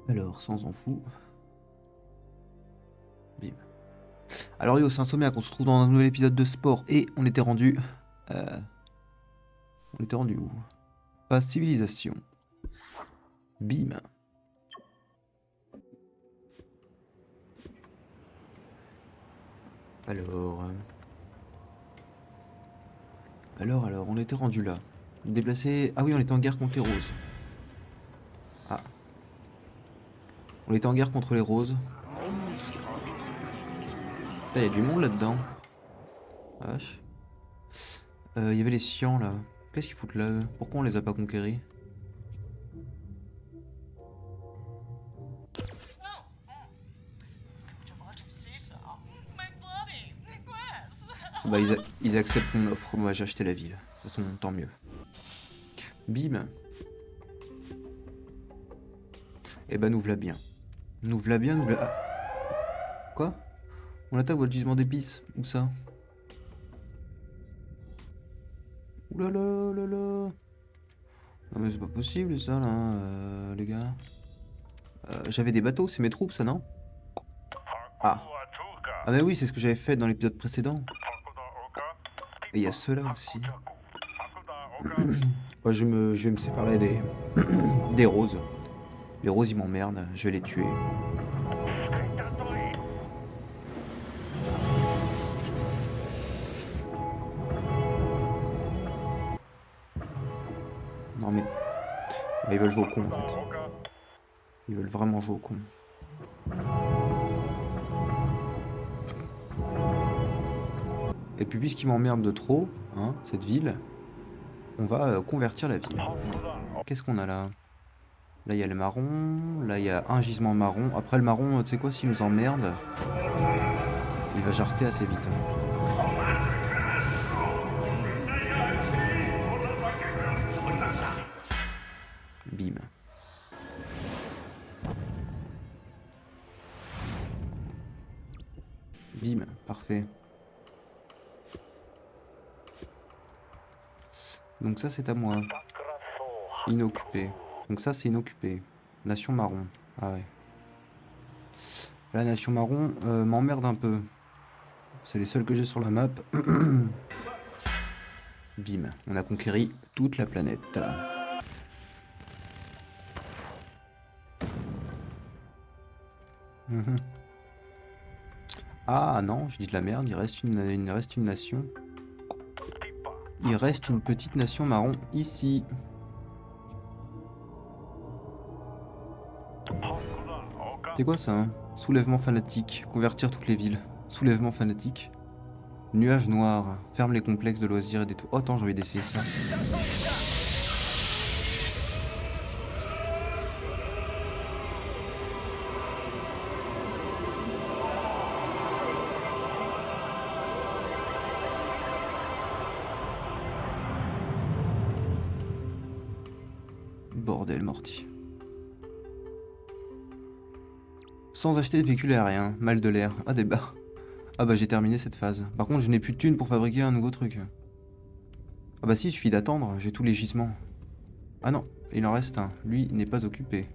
Alors, ça on s'en fout. Bim. Alors yo, c'est un sommaire qu'on se retrouve dans un nouvel épisode de sport et on était rendu... On était rendu où? Pas civilisation. Bim. Alors... Alors, on était rendu là. Déplacé... Ah oui, on était en guerre contre les roses. Ah. On était en guerre contre les roses. Là, il y a du monde là-dedans. Vache. Il y avait les Sians là. Qu'est-ce qu'ils foutent là eux? Pourquoi on les a pas conquéris? Bah ils acceptent mon offre, moi j'ai acheté la ville. De toute façon, tant mieux. Bim. Eh ben nous v'là bien. Nous v'là bien, nous v'là... Ah. Quoi? On attaque votre gisement d'épices. Où ça? Oulala, oulala. Non mais c'est pas possible ça là, les gars. J'avais des bateaux, c'est mes troupes ça, non? Ah. Ah mais oui, c'est ce que j'avais fait dans l'épisode précédent. Et il y a ceux-là aussi. Moi, je vais me séparer des... des roses. Les roses ils m'emmerdent, je vais les tuer. Non mais... Ouais, ils veulent jouer au con en fait. Ils veulent vraiment jouer au con. Et puis puisqu'ils m'emmerdent de trop, hein, cette ville, on va convertir la ville. Qu'est-ce qu'on a là? Là il y a le marron, là il y a un gisement marron. Après le marron, tu sais quoi, s'il nous emmerde, il va jarter assez vite. Bim. Bim, parfait. Donc ça c'est à moi. Inoccupé. Donc ça c'est inoccupé. Nation marron. Ah ouais. La nation marron m'emmerde un peu. C'est les seuls que j'ai sur la map. Bim, on a conquéri toute la planète. Mhm. Ah non, je dis de la merde, il reste une nation. Il reste une petite nation marron ici. C'est quoi ça, hein? Soulèvement fanatique, convertir toutes les villes. Soulèvement fanatique. Nuage noir, ferme les complexes de loisirs et des tours. Oh attends, j'ai envie d'essayer ça. Bordel morti. Sans acheter de véhicule aérien, mal de l'air. Ah des barres. Ah bah j'ai terminé cette phase. Par contre je n'ai plus de thunes pour fabriquer un nouveau truc. Ah bah si, il suffit d'attendre, j'ai tous les gisements. Ah non, il en reste un. Lui n'est pas occupé.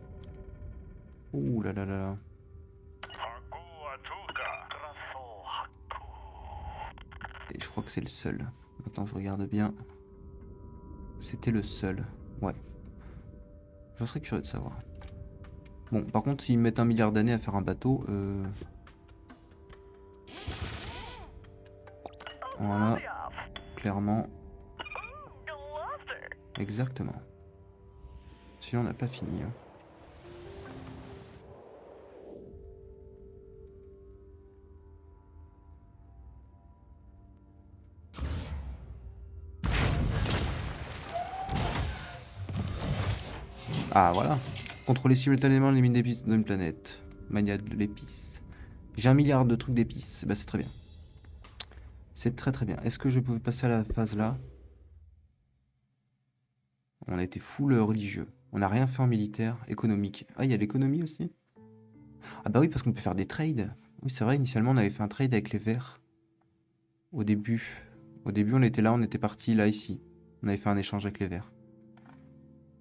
Ouh là là là là. Et je crois que c'est le seul. Attends, je regarde bien. C'était le seul. Ouais. Je serais curieux de savoir. Bon, par contre, s'ils mettent 1 milliard d'années à faire un bateau, voilà. Clairement. Exactement. Sinon, on n'a pas fini. Hein. Ah, voilà. Contrôler simultanément les mines d'épices d'une planète. Mania de l'épice. J'ai 1 milliard de trucs d'épices. Bah, c'est très bien. C'est très très bien. Est-ce que je pouvais passer à la phase là? On a été full religieux. On n'a rien fait en militaire, économique. Ah, il y a l'économie aussi? Ah bah oui, parce qu'on peut faire des trades. Oui, c'est vrai, initialement, on avait fait un trade avec les verts. Au début. Au début, on était là, on était parti là, ici. On avait fait un échange avec les verts.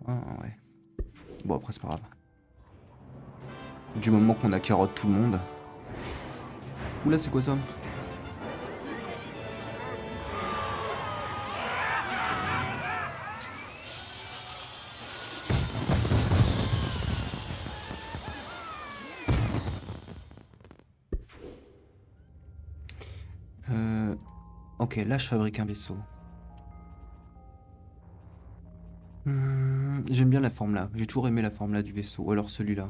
Ah, ouais. Bon, après, c'est pas grave. Du moment qu'on a carotte tout le monde. Oula, c'est quoi ça? Ok, là je fabrique un vaisseau. J'aime bien la forme là. J'ai toujours aimé la forme là du vaisseau. Ou alors celui-là.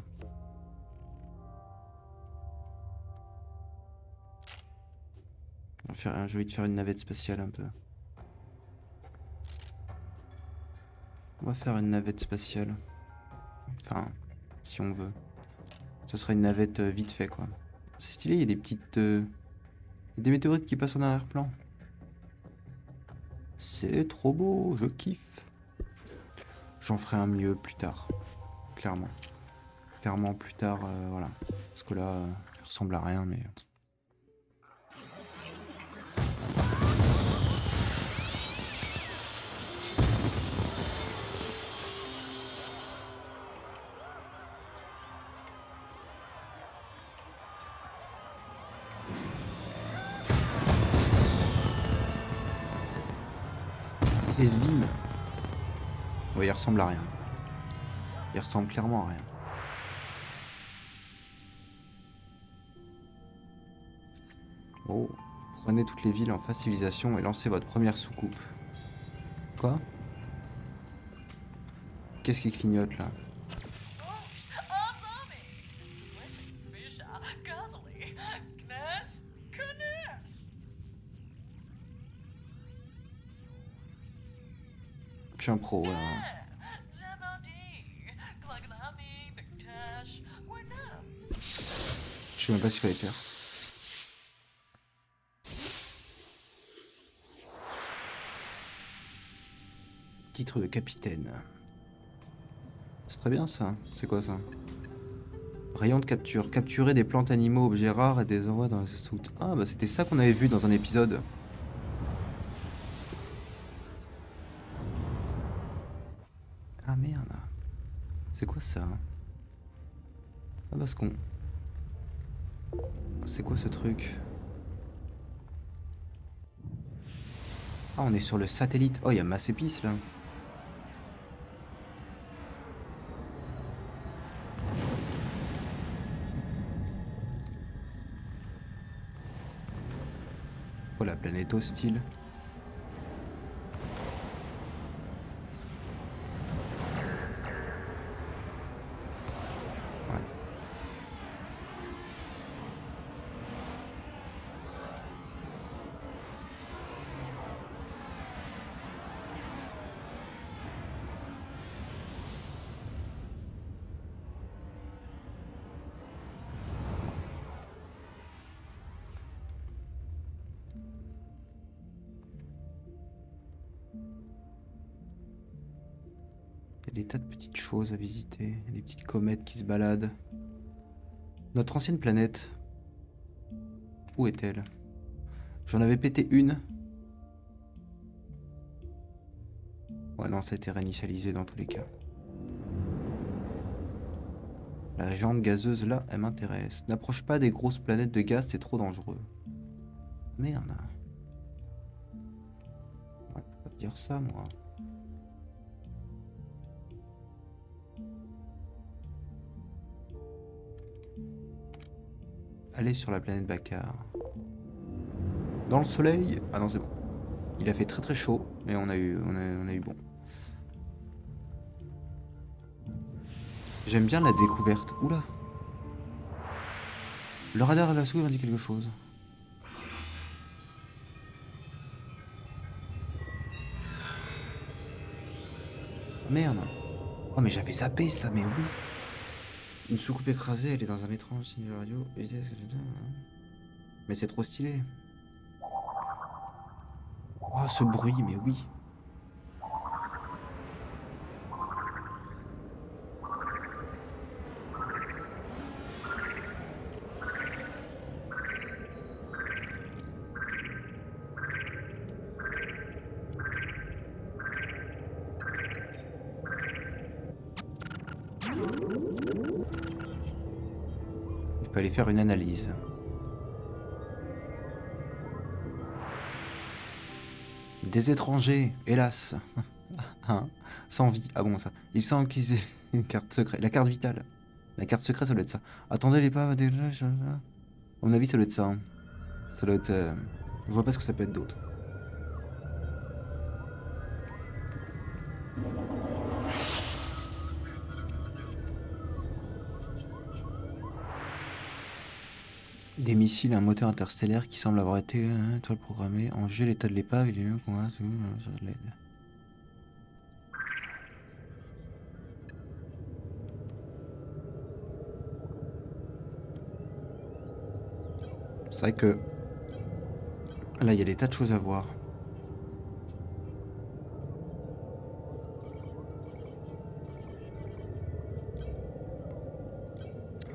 Je vais te faire une navette spatiale un peu. On va faire une navette spatiale. Enfin, si on veut. Ce sera une navette vite fait quoi. C'est stylé, il y a des petites... il y a des météorites qui passent en arrière-plan. C'est trop beau, je kiffe. J'en ferai un mieux plus tard. Clairement. Clairement plus tard, voilà. Parce que là, il ressemble à rien mais... Esbim. Ouais, il ressemble à rien. Il ressemble clairement à rien. Oh. Prenez toutes les villes en phase civilisation et lancez votre première soucoupe. Quoi? Qu'est-ce qui clignote là? Je suis un pro, là. Je sais même pas ce qu'il fallait faire. Titre de capitaine. C'est très bien ça. C'est quoi ça? Rayon de capture. Capturer des plantes, animaux, objets rares et des envois dans les soutes. Ah bah c'était ça qu'on avait vu dans un épisode. Ah merde. C'est quoi ça? Ah parce qu'on... C'est quoi ce truc? Ah on est sur le satellite. Oh il y a masse épice là. Oh la planète hostile. Ouais. Il y a des tas de petites choses à visiter. Il y a des petites comètes qui se baladent. Notre ancienne planète. Où est-elle? J'en avais pété une. Ouais non, ça a été réinitialisé dans tous les cas. La géante gazeuse là, elle m'intéresse. N'approche pas des grosses planètes de gaz, c'est trop dangereux. Merde. Ouais, faut pas dire ça moi. Allez sur la planète Bakar. Dans le soleil. Ah non c'est bon. Il a fait très très chaud, mais on a eu bon. J'aime bien la découverte. Oula. Le radar et la souris m'ont dit quelque chose. Merde. Oh mais j'avais zappé ça, mais oui. Une soucoupe écrasée, elle est dans un étrange signe de radio. Mais c'est trop stylé. Oh ce bruit, mais oui. peux aller faire une analyse. Des étrangers, hélas. Hein, sans vie. Ah bon, ça. Il semble qu'ils aient une carte secrète. La carte vitale. La carte secrète, ça doit être ça. Attendez, les pas. À mon avis, ça doit être ça. Hein. Ça doit être. Je vois pas ce que ça peut être d'autre. Des missiles et un moteur interstellaire qui semble avoir été étoile programmée. En jeu, l'état de l'épave, il est mieux qu'on va sur l'aide. C'est vrai que là, il y a des tas de choses à voir.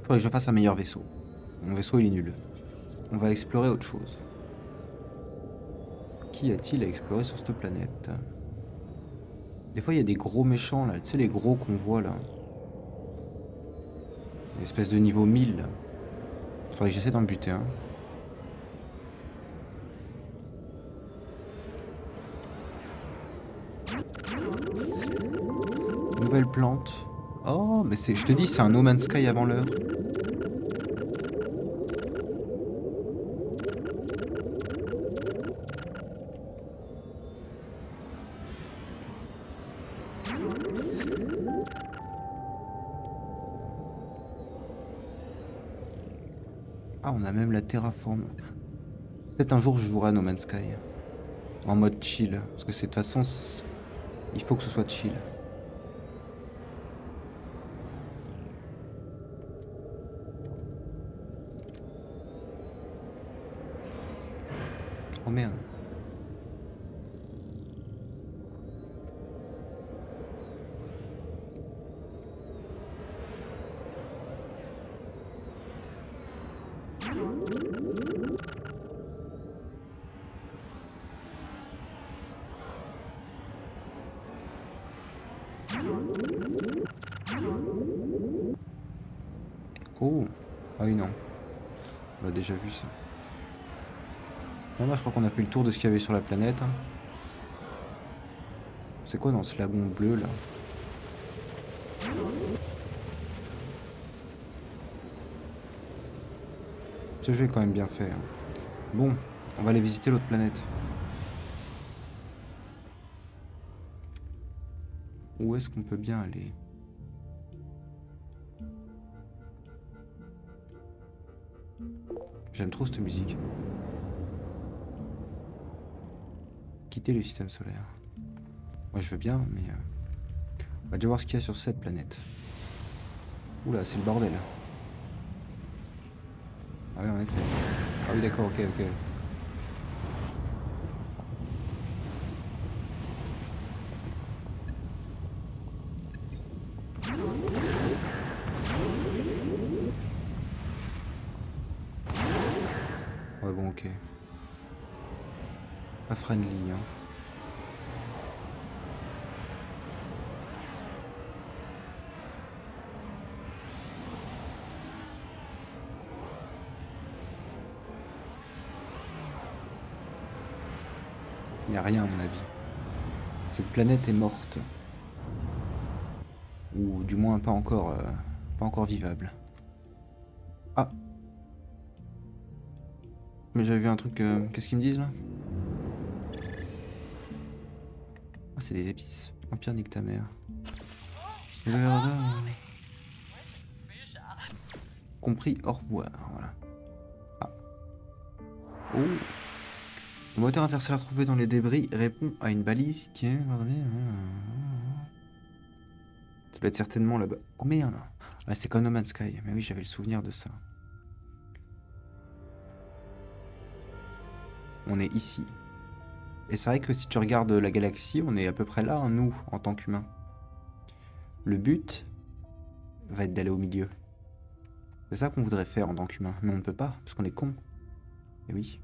Faudrait que je fasse un meilleur vaisseau. Mon vaisseau, il est nul. On va explorer autre chose. Qu'y a-t-il à explorer sur cette planète? Des fois, il y a des gros méchants, là. Tu sais, les gros qu'on voit, là. Une espèce de niveau 1000. Faudrait que j'essaie d'en buter un. Nouvelle plante. Oh, mais c'est, je te dis, c'est un No Man's Sky avant l'heure. Ah, on a même la terraforme. Peut-être un jour je jouerai à No Man's Sky. En mode chill. Parce que c'est de toute façon, il faut que ce soit chill. Oh merde. Oh. Ah oui, non. On a déjà vu ça. Bon, là, je crois qu'on a fait le tour de ce qu'il y avait sur la planète. C'est quoi dans ce lagon bleu, là? Ce jeu est quand même bien fait. Hein. Bon, on va aller visiter l'autre planète. Où est-ce qu'on peut bien aller? J'aime trop cette musique. Quitter le système solaire. Moi je veux bien, mais... on va déjà voir ce qu'il y a sur cette planète. Oula, c'est le bordel. Ah oui, en effet. Ah oui, d'accord, ok, ok. Ouais, bon, ok. Pas friendly, hein. Il n'y a rien à mon avis. Cette planète est morte. Ou du moins pas encore vivable. Ah. Mais j'avais vu un truc... qu'est-ce qu'ils me disent là? Ah, c'est des épices. Empire nique ta mère. Compris, au revoir. Voilà. Ah. Oh. Le moteur interstellaire trouvé dans les débris répond à une balise qui est... Ça doit être certainement là-bas. Oh merde. Ah, c'est comme No Man's Sky. Mais oui, j'avais le souvenir de ça. On est ici. Et c'est vrai que si tu regardes la galaxie, on est à peu près là, hein, nous, en tant qu'humains. Le but va être d'aller au milieu. C'est ça qu'on voudrait faire en tant qu'humain. Mais on ne peut pas, parce qu'on est con. Et oui.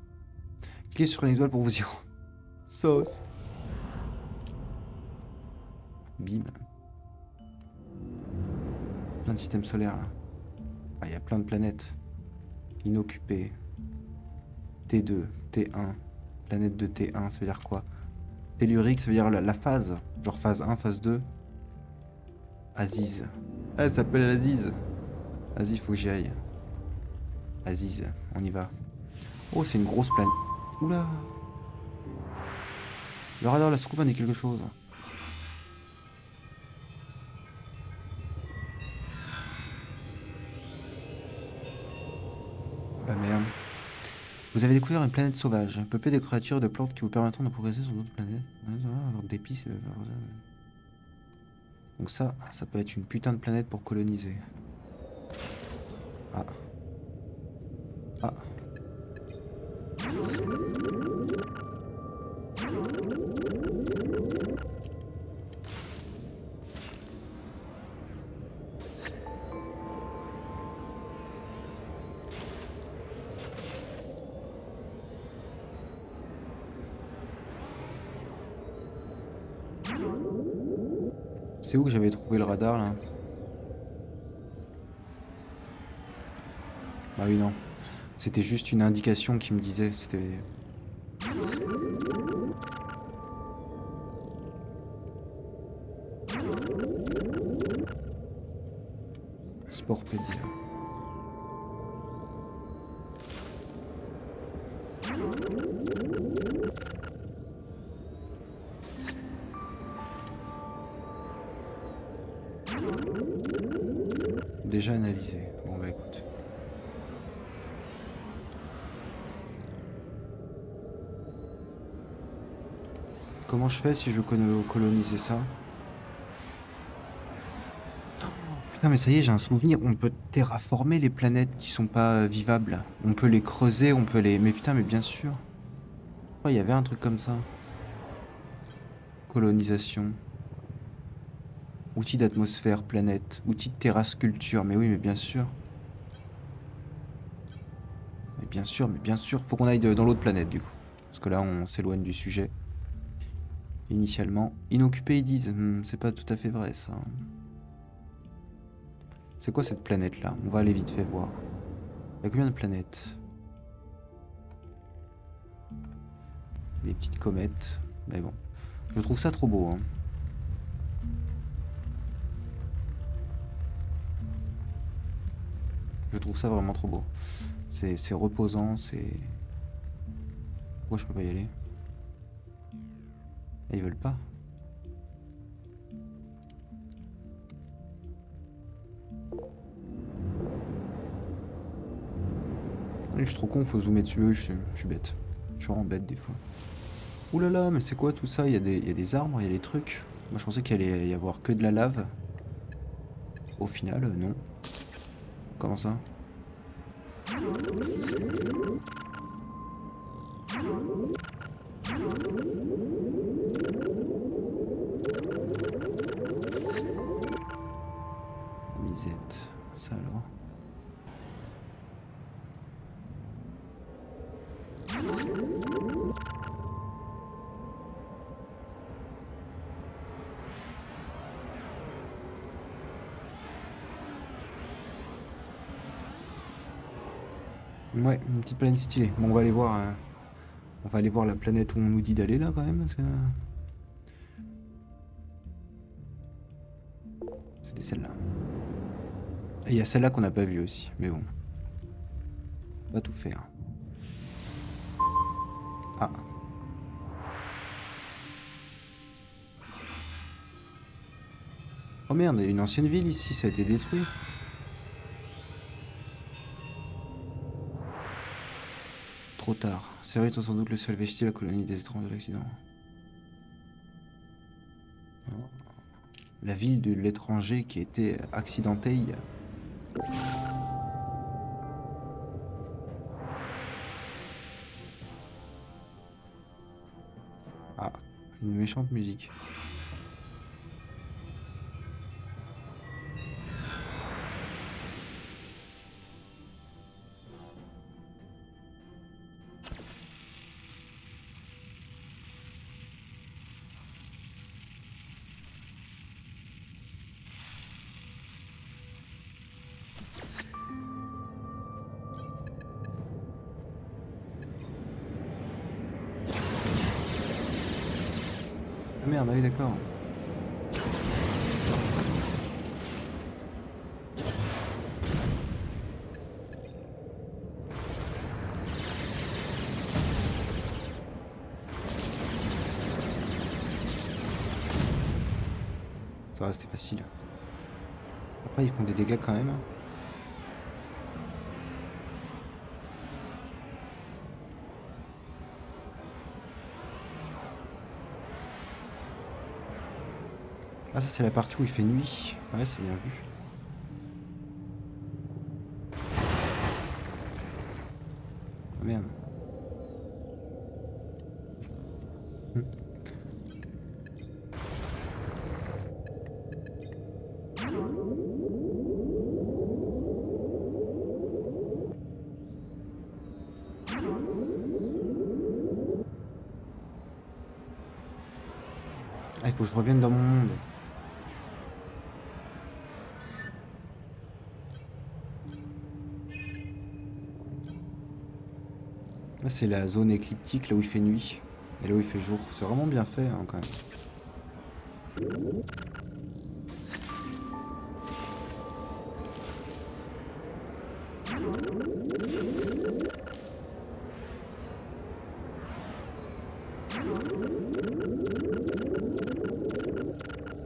Cliquez sur une étoile pour vous dire... Sauce. Bim. Plein de systèmes solaires, là. Ah, il y a plein de planètes. Inoccupé. T2, T1. Planète de T1, ça veut dire quoi? Tellurique, ça veut dire la phase. Genre phase 1, phase 2. Aziz. Ah, elle s'appelle Aziz. Vas-y, faut que j'y aille. Aziz, on y va. Oh, c'est une grosse planète. Oula. Le radar, la soucoupe, a dit quelque chose. Bah merde. Vous avez découvert une planète sauvage, peuplée de créatures et de plantes qui vous permettront de progresser sur d'autres planètes. Alors d'épices. Donc ça peut être une putain de planète pour coloniser. Ah. Ah. C'est où que j'avais trouvé le radar là? Bah oui non. C'était juste une indication qui me disait. C'était. Sportpédia. Déjà analysé. Bon bah écoute. Comment je fais si je veux coloniser ça? Putain mais ça y est, j'ai un souvenir, on peut terraformer les planètes qui sont pas vivables. On peut les creuser, on peut les... Mais putain mais bien sûr. Oh, il y avait un truc comme ça. Colonisation. Outils d'atmosphère, planète. Outils de terrasculture. Mais oui mais bien sûr. Mais bien sûr. Faut qu'on aille dans l'autre planète du coup. Parce que là on s'éloigne du sujet. Initialement. Inoccupé ils disent. C'est pas tout à fait vrai ça. C'est quoi cette planète là? On va aller vite fait voir. Il y a combien de planètes? Des petites comètes. Mais bon. Je trouve ça trop beau. Hein. Je trouve ça vraiment trop beau. C'est reposant, c'est... Pourquoi je peux pas y aller? Ah, ils veulent pas. Je suis trop con, faut zoomer dessus. Oui, je suis bête. Je suis vraiment bête des fois. Ouh là là, mais c'est quoi tout ça? Il y a des arbres, il y a des trucs. Moi je pensais qu'il allait y avoir que de la lave. Au final, non. Comment ça? Misette. Ça alors. Ouais, une petite planète stylée. Bon, on va aller voir. On va aller voir la planète où on nous dit d'aller là quand même. Parce que... C'était celle-là. Et il y a celle-là qu'on n'a pas vue aussi. Mais bon. On va tout faire. Ah. Oh merde, il y a une ancienne ville ici, ça a été détruit. Trop tard. Serré étant sans doute le seul vestige de la colonie des étrangers de l'accident. La ville de l'étranger qui était accidentée. Ah, une méchante musique. merde, ah oui d'accord. Ça va, c'était facile. Après, ils font des dégâts quand même. Ah, ça, c'est la partie où il fait nuit. Ouais, c'est bien vu. Ah, merde. Ah, il faut que je revienne dans mon monde. Là, c'est la zone écliptique, là où il fait nuit. Et là où il fait jour. C'est vraiment bien fait, hein, quand même.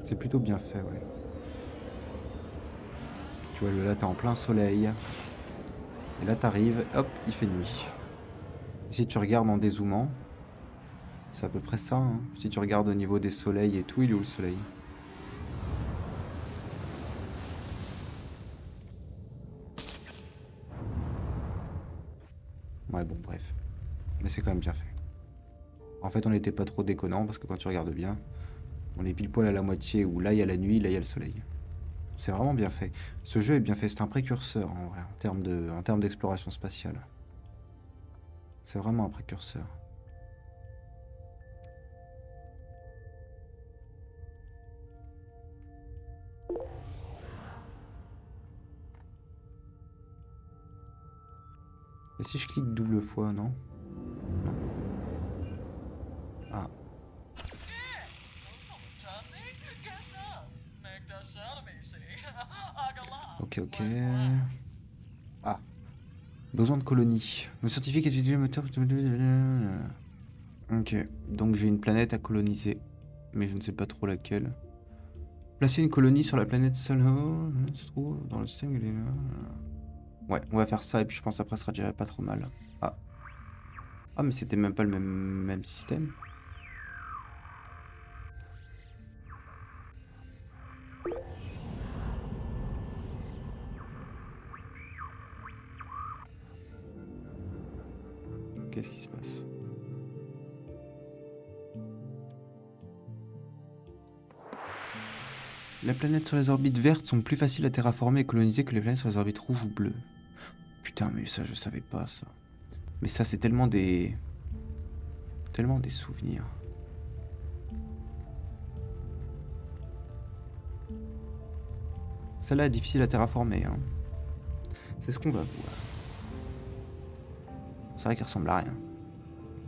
C'est plutôt bien fait, ouais. Tu vois, là, t'es en plein soleil. Et là, t'arrives, hop, il fait nuit. Et si tu regardes en dézoomant, c'est à peu près ça, hein. Si tu regardes au niveau des soleils et tout, il est où le soleil? Ouais, bon, bref. Mais c'est quand même bien fait. En fait, on n'était pas trop déconnant parce que quand tu regardes bien, on est pile poil à la moitié où là, il y a la nuit, là, il y a le soleil. C'est vraiment bien fait. Ce jeu est bien fait. C'est un précurseur, en vrai, en termes d'exploration spatiale. C'est vraiment un précurseur. Et si je clique double fois, non? Non. Ah, ok, ok. Ah, besoin de colonies. Le scientifique étudie le moteur. Ok, donc j'ai une planète à coloniser, mais je ne sais pas trop laquelle. Placer une colonie sur la planète Solho, se trouve dans le système. Ouais, on va faire ça et puis je pense après ça sera déjà pas trop mal. Ah, ah mais c'était même pas le même système. Qu'est-ce qui se passe? Les planètes sur les orbites vertes sont plus faciles à terraformer et coloniser que les planètes sur les orbites rouges ou bleues. Putain, mais ça, je savais pas ça. Mais ça, c'est tellement des... Tellement des souvenirs. Celle-là est difficile à terraformer, hein. C'est ce qu'on va voir. C'est vrai qu'elle ressemble à rien.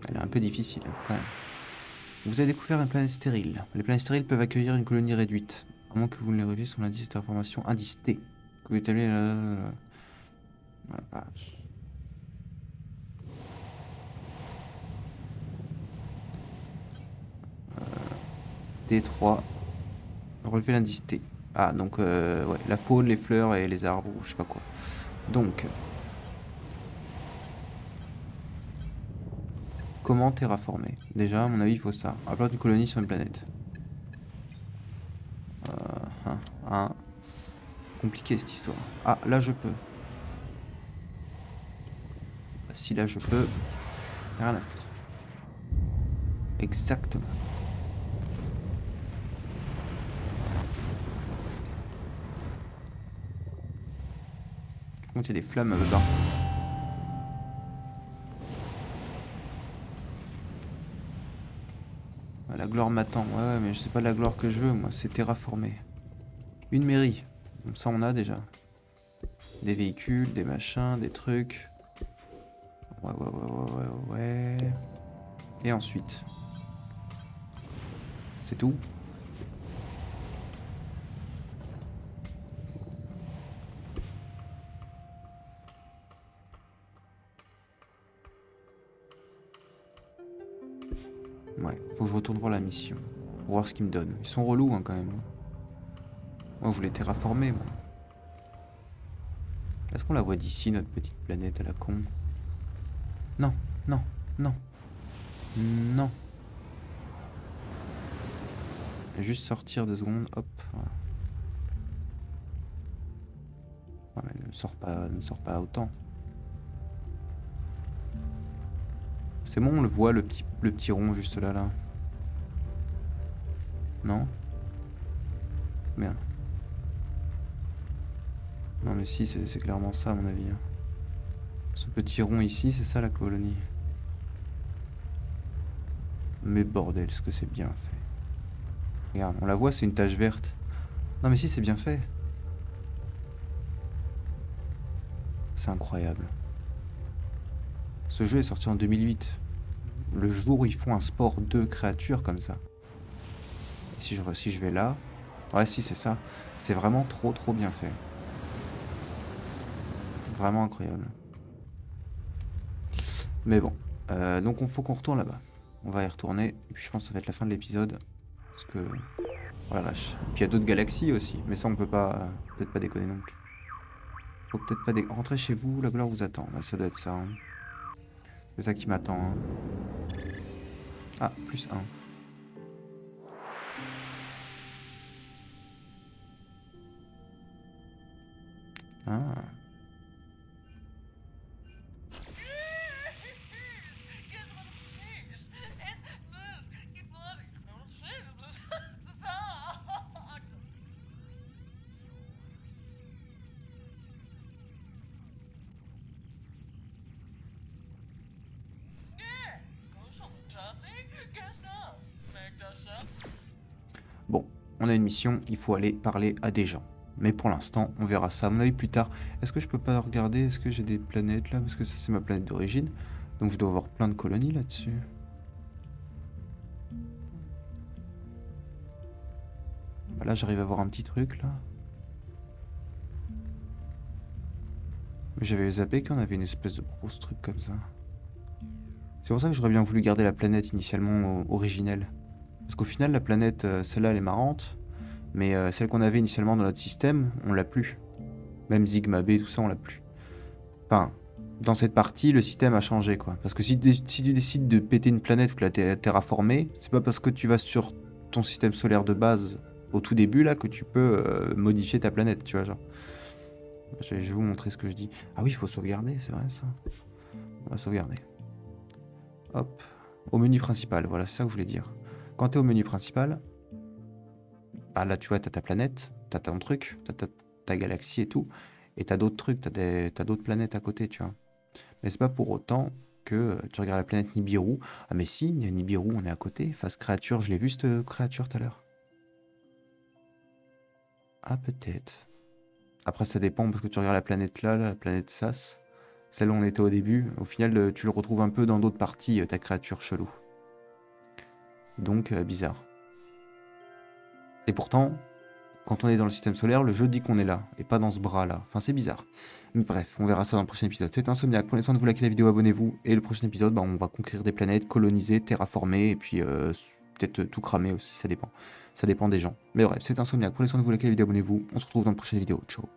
Elle est un peu difficile, hein, quand même. Vous avez découvert une planète stérile. Les planètes stériles peuvent accueillir une colonie réduite. À moins que vous ne les reviez sur l'indice de terraformation indice T. Que vous établissez la vache. T3. Relever l'indice T. Ah, donc, ouais, la faune, les fleurs et les arbres, ou je sais pas quoi. Donc, comment terraformer? Déjà, à mon avis, il faut ça. Implanter une colonie sur une planète. Hein. Compliqué cette histoire. Ah, là, je peux. Bah, si là, je peux. Rien à foutre. Exactement. Par contre, il y a des flammes là-bas. La gloire m'attend. Ouais, ouais, mais je sais pas la gloire que je veux, moi. C'est terraformer. Une mairie. Comme ça, on a déjà. Des véhicules, des machins, des trucs. Ouais. Et ensuite. C'est tout. Ouais, faut que je retourne voir la mission. Pour voir ce qu'ils me donnent. Ils sont relous hein, quand même. Moi je voulais terraformer moi. Est-ce qu'on la voit d'ici, notre petite planète à la con? Non, non, non, non. Juste sortir 2 secondes, hop. Voilà. Ouais, mais ne sort pas autant. C'est bon, on le voit, le petit rond juste là, là. Non? Merde. Non mais si, c'est clairement ça à mon avis. Hein. Ce petit rond ici, c'est ça la colonie. Mais bordel, ce que c'est bien fait. Regarde, on la voit, c'est une tache verte. Non mais si, c'est bien fait. C'est incroyable. Ce jeu est sorti en 2008. Le jour où ils font un sport de créatures comme ça. Et si je vais là... Ouais, si, c'est ça. C'est vraiment trop bien fait. Vraiment incroyable. Mais bon. Donc, il faut qu'on retourne là-bas. On va y retourner. Et puis, je pense que ça va être la fin de l'épisode. Parce que... Oh la vache. Puis, il y a d'autres galaxies aussi. Mais ça, on peut pas... peut-être pas déconner non plus. Faut peut-être pas rentrer chez vous. La gloire vous attend. Bah, ça doit être ça. Hein. C'est ça qui m'attend. Hein. Ah, +1. Ah. Bon, on a une mission, il faut aller parler à des gens. Mais pour l'instant, on verra ça à mon avis plus tard. Est-ce que je peux pas regarder? Est-ce que j'ai des planètes là? Parce que ça, c'est ma planète d'origine. Donc je dois avoir plein de colonies là-dessus. Bah là, j'arrive à voir un petit truc là. Mais j'avais zappé qu'on avait une espèce de gros truc comme ça. C'est pour ça que j'aurais bien voulu garder la planète initialement originelle. Parce qu'au final, la planète, celle-là, elle est marrante. Mais celle qu'on avait initialement dans notre système, on l'a plus. Même Sigma B, tout ça, on l'a plus. Enfin, dans cette partie, le système a changé, quoi. Parce que si tu décides de péter une planète ou de la terraformer, c'est pas parce que tu vas sur ton système solaire de base au tout début, là, que tu peux modifier ta planète, tu vois, genre. Je vais vous montrer ce que je dis. Ah oui, il faut sauvegarder, c'est vrai, ça. On va sauvegarder. Hop. Au menu principal, voilà, c'est ça que je voulais dire. Quand tu es au menu principal, bah là, tu vois, tu as ta planète, tu as ton truc, tu as ta galaxie et tout, et tu as d'autres trucs, tu as d'autres planètes à côté, tu vois. Mais c'est pas pour autant que tu regardes la planète Nibiru. Ah mais si, il y a Nibiru, on est à côté, face créature, je l'ai vu cette créature tout à l'heure. Ah peut-être. Après ça dépend, parce que tu regardes la planète là, la planète Sas, celle où on était au début, au final tu le retrouves un peu dans d'autres parties, ta créature chelou. Donc bizarre. Et pourtant, quand on est dans le système solaire, le jeu dit qu'on est là, et pas dans ce bras-là. Enfin, c'est bizarre. Mais bref, on verra ça dans le prochain épisode. C'est Insomniac, prenez soin de vous, likez la vidéo, abonnez-vous. Et le prochain épisode, bah, on va conquérir des planètes, coloniser, terraformer, et puis peut-être tout cramer aussi, ça dépend. Ça dépend des gens. Mais bref, c'est Insomniac, prenez soin de vous, likez la vidéo, abonnez-vous. On se retrouve dans le prochaine vidéo. Ciao.